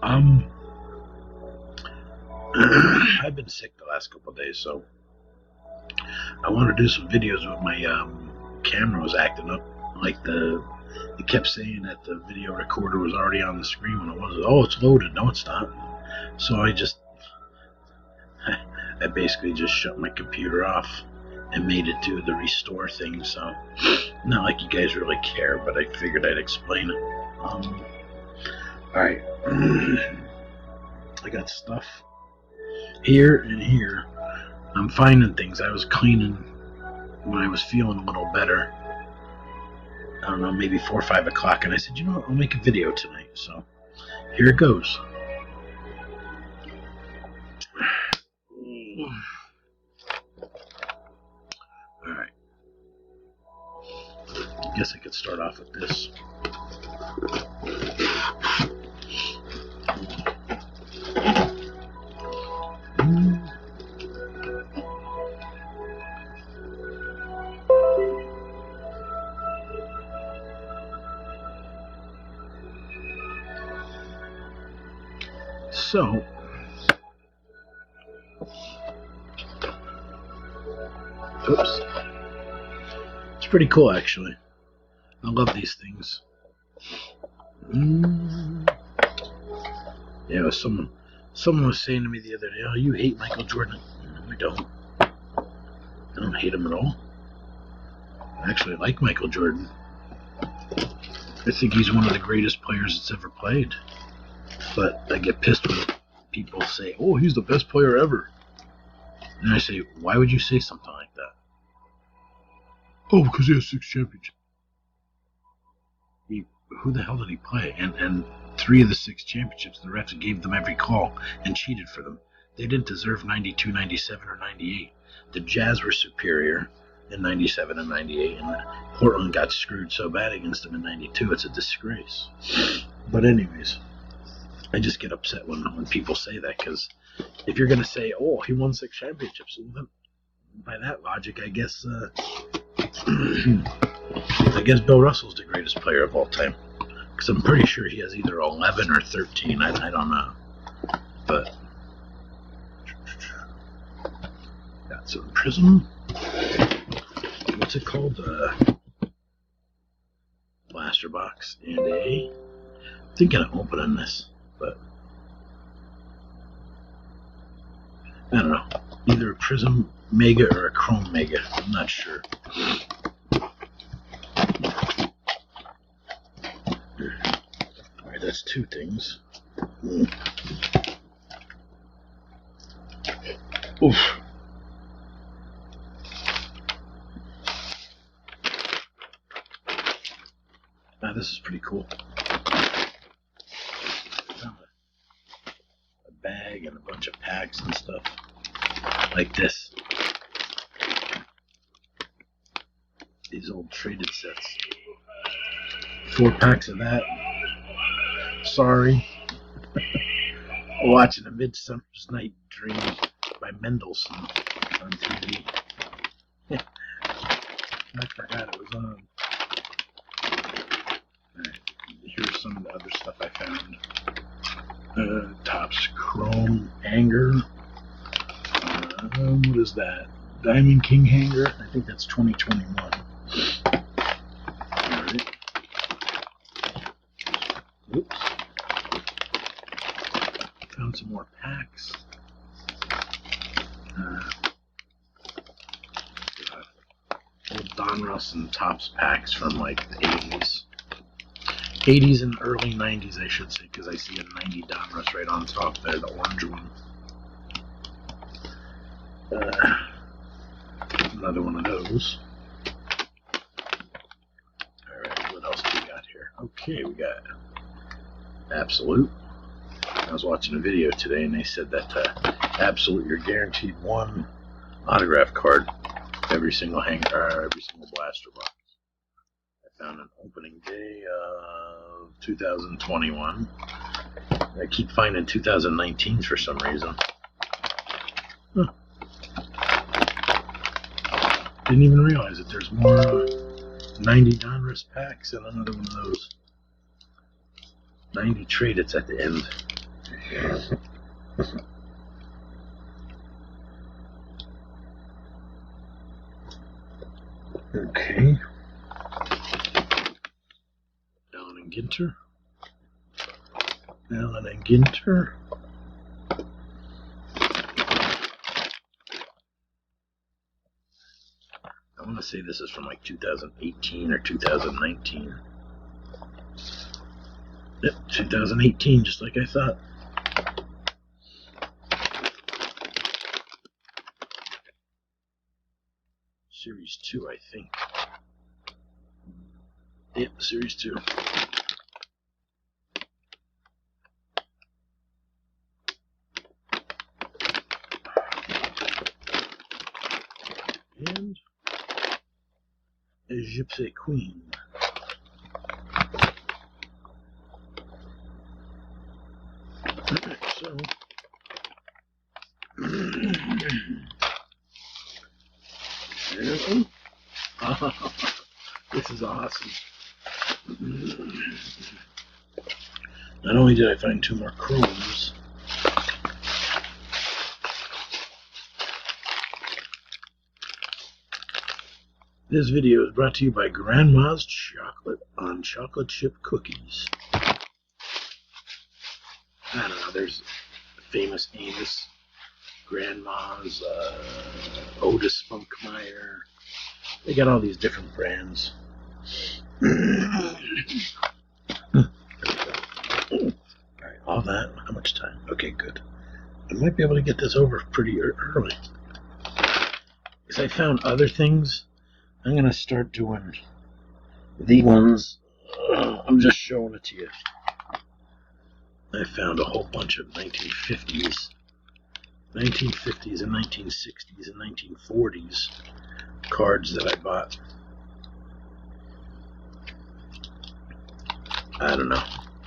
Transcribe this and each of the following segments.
Um, I've been sick the last couple of days, so I want to do some videos with my camera was acting up. Like it kept saying that the video recorder was already on the screen when it wasn't. Oh, it's loaded. No, it's not. So I basically just shut my computer off and made it do the restore thing. So not like you guys really care, but I figured I'd explain it. Alright. I got stuff here and here. I'm finding things. I was cleaning when I was feeling a little better. I don't know, maybe 4 or 5 o'clock, and I said, you know what, I'll make a video tonight. So here it goes. Alright. I guess I could start off with this. So, oops. It's pretty cool, actually. I love these things. Yeah, someone was saying to me the other day, oh, you hate Michael Jordan. No, I don't. I don't hate him at all. I actually like Michael Jordan. I think he's one of the greatest players that's ever played. But I get pissed when people say, oh, he's the best player ever. And I say, why would you say something like that? Oh, because he has 6 championships. Who the hell did he play? And 3 of the 6 championships, the refs gave them every call and cheated for them. They didn't deserve 92, 97, or 98. The Jazz were superior in 97 and 98, and Portland got screwed so bad against them in 92. It's a disgrace. But anyways, I just get upset when people say that, because if you're going to say, oh, he won 6 championships, well, then by that logic, I guess Bill Russell's the greatest player of all time, because I'm pretty sure he has either 11 or 13. I don't know, but got some Prism. What's it called? Blaster box and I'm thinking of opening this, but I don't know. Either a Prism Mega or a Chrome Mega. I'm not sure. Alright, that's 2 things. Oof. Now this is pretty cool. Found a bag and a bunch of packs and stuff like this. These old traded sets. 4 packs of that. Sorry. Watching A Midsummer's Night Dream by Mendelssohn on TV. I forgot it was on. Alright, here's some of the other stuff I found. Topps Chrome Hanger. What is that? Diamond King Hanger? I think that's 2021. Alright. Oops. Found some more packs. Old Donruss and Topps packs from like the 80s. 80s and early 90s, I should say, because I see a 90 Donruss right on top there, the orange one. Another one of those. Alright, what else do we got here? Okay, we got Absolute. I was watching a video today and they said that Absolute, you're guaranteed 1 autograph card every single every single blaster box. I found an opening day of 2021. I keep finding 2019s for some reason. Huh. Didn't even realize that there's more 90 Donruss packs and another one of those 90 trade-its at the end. Okay. Allen and Ginter. Allen and Ginter. I want to say this is from like 2018 or 2019. Yep, 2018, just like I thought. Series 2, I think. Yep, Series 2. And a Gypsy Queen. Alright, so this is awesome. Not only did I find 2 more chromes, this video is brought to you by Grandma's Chocolate on Chocolate Chip Cookies. I don't know, there's famous Amos, Grandma's, Otis Spunkmeyer. They got all these different brands. Alright, all that. How much time? Okay, good. I might be able to get this over pretty early. Because I found other things. I'm going to start doing the ones. I'm just showing it to you. I found a whole bunch of 1950s and 1960s and 1940s cards that I bought. I don't know,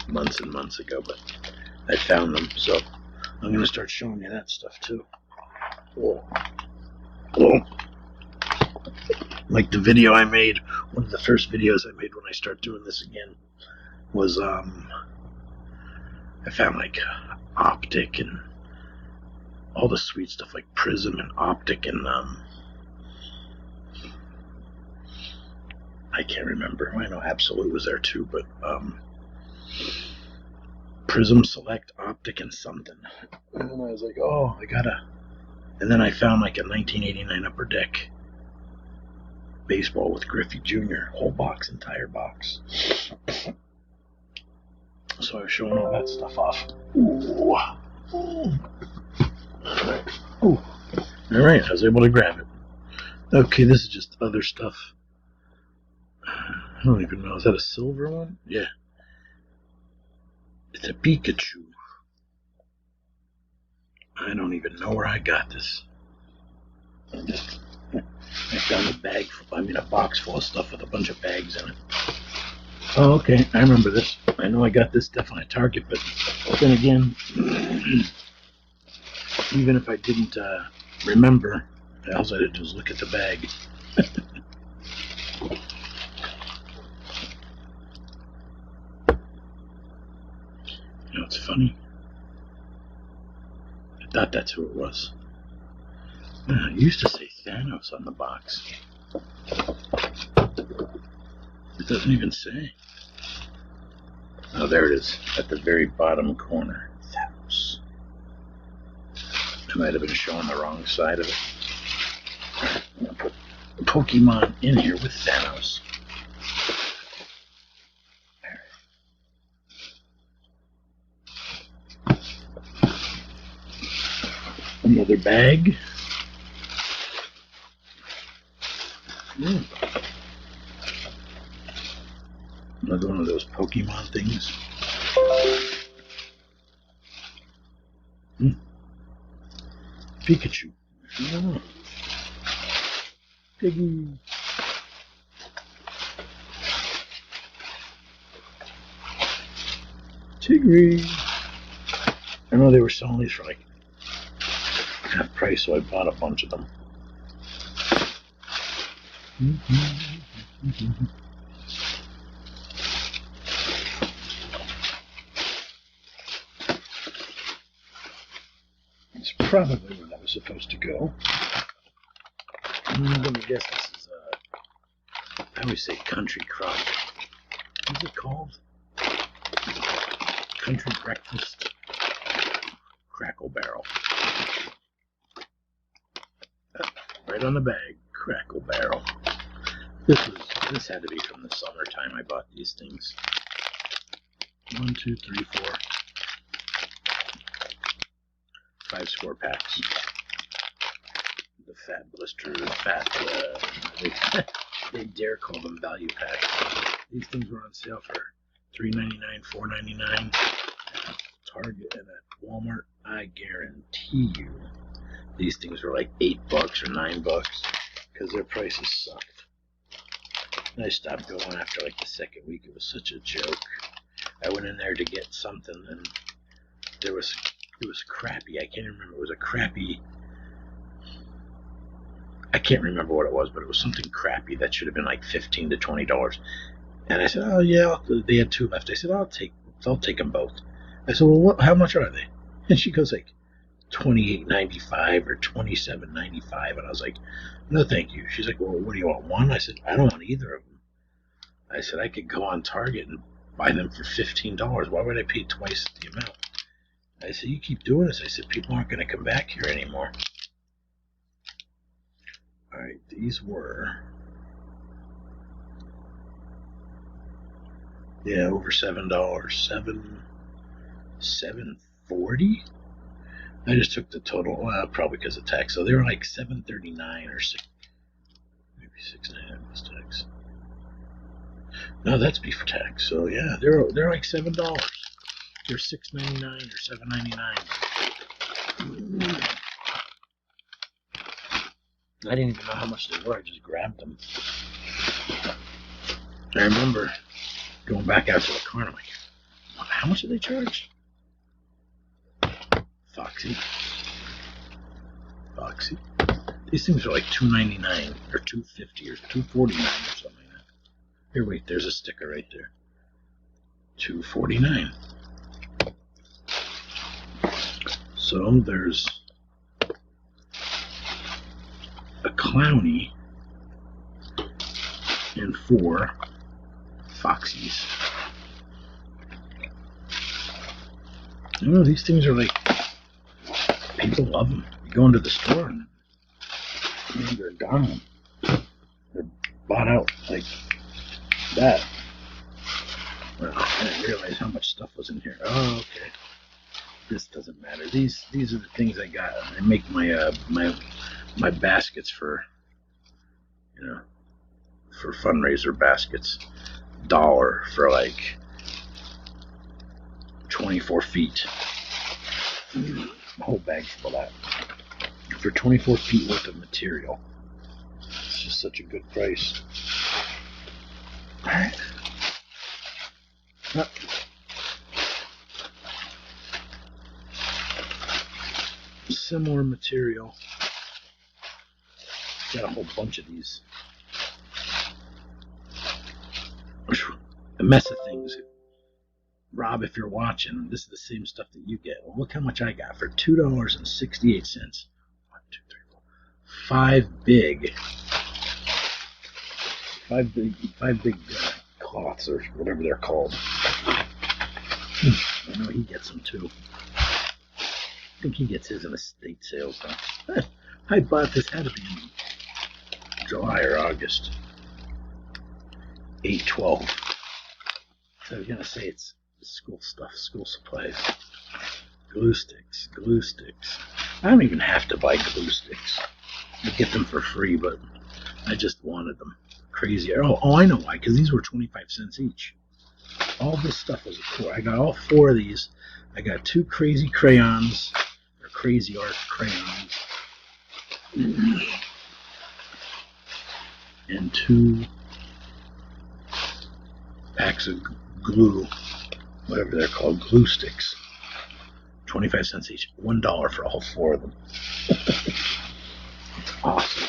months and months ago, but I found them, so I'm going to start showing you that stuff too. Whoa. Whoa. Like the video I made, one of the first videos I made when I start doing this again was, I found like Optic and all the sweet stuff like Prism and Optic and, I can't remember. I know Absolute was there too, but, Prism, Select, Optic, and something. And then I was like, oh, I gotta. And then I found like a 1989 Upper Deck baseball with Griffey Jr. Whole box, entire box. So I was showing all that stuff off. Ooh. Ooh. Alright, I was able to grab it. Okay, this is just other stuff. I don't even know. Is that a silver one? Yeah. It's a Pikachu. I don't even know where I got this. I found a box full of stuff with a bunch of bags in it. Oh, okay. I remember this. I know I got this definitely at Target, but then again, even if I didn't remember, all I did was look at the bag. You know, it's funny. I thought that's who it was. It used to say Thanos on the box. It doesn't even say. Oh, there it is, at the very bottom corner. Thanos. I might have been showing the wrong side of it. I'm going to put Pokemon in here with Thanos. Another bag. Another one of those Pokemon things. Pikachu. Oh. Piggy. Tiggy. I know they were selling these for like half price, so I bought a bunch of them. probably where that was supposed to go. I'm going to guess this is, I always say Country Crock. What's it called? Country Breakfast Crackle Barrel. Right on the bag, Crackle Barrel. This had to be from the summertime I bought these things. 1, 2, 3, 4. 5 score packs. The fat blister, the fat, they dare call them value packs. These things were on sale for $3.99, $4.99 at Target and at Walmart. I guarantee you these things were like $8 or $9 because their prices sucked. And I stopped going after like the second week. It was such a joke. I went in there to get something and it was crappy. I can't remember. It was a crappy. I can't remember what it was, but it was something crappy that should have been like $15 to $20. And I said, "Oh yeah." They had 2 left. I said, "I'll take them both." I said, "Well, how much are they?" And she goes like $28.95 or $27.95, and I was like, "No, thank you." She's like, "Well, what do you want? One?" I said, "I don't want either of them." I said, "I could go on Target and buy them for $15. Why would I pay twice the amount?" I said, "You keep doing this." I said, "People aren't going to come back here anymore." All right, these were, yeah, over $7, $7.40. I just took the total, probably because of tax. So they were like $7.39 or maybe $6.50 plus tax. No, that's before tax. So yeah, they're like $7. They're $6.99 or $7.99. I didn't even know how much they were. I just grabbed them. I remember going back out to the car and I'm like, how much did they charge? Foxy. These things are like $2.99 or $2.50 or $2.49 or something like that. Here, wait, there's a sticker right there. $2.49. So there's a Clowny and 4 Foxies. You know, these things are like, people love them. You go into the store and they're gone. They're bought out like that. Well, I didn't realize how much stuff was in here. Oh, okay. This doesn't matter. These are the things I got. I make my baskets for, for fundraiser baskets. $1 for like 24 feet. A whole bag full of that. For 24 feet worth of material. It's just such a good price. Alright. Similar material. Got a whole bunch of these. A mess of things. Rob, if you're watching, this is the same stuff that you get. Well, look how much I got for $2.68. 1, 2, 3, 4. 5 big cloths or whatever they're called. I know he gets them too. I think he gets his in estate sales though. I bought this, had to be in July or August. $8.12. So I was gonna say it's school stuff, school supplies. Glue sticks. I don't even have to buy glue sticks. I get them for free, but I just wanted them. Crazy. Oh, I know why, because these were 25 cents each. All this stuff was a core. I got all 4 of these. I got 2 crazy crayons, or crazy art crayons, and 2 packs of glue, whatever they're called, glue sticks. 25 cents each. $1 for all 4 of them. It's awesome.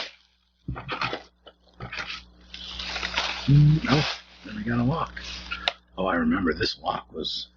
Oh, then I got a lock. Oh, I remember this lock was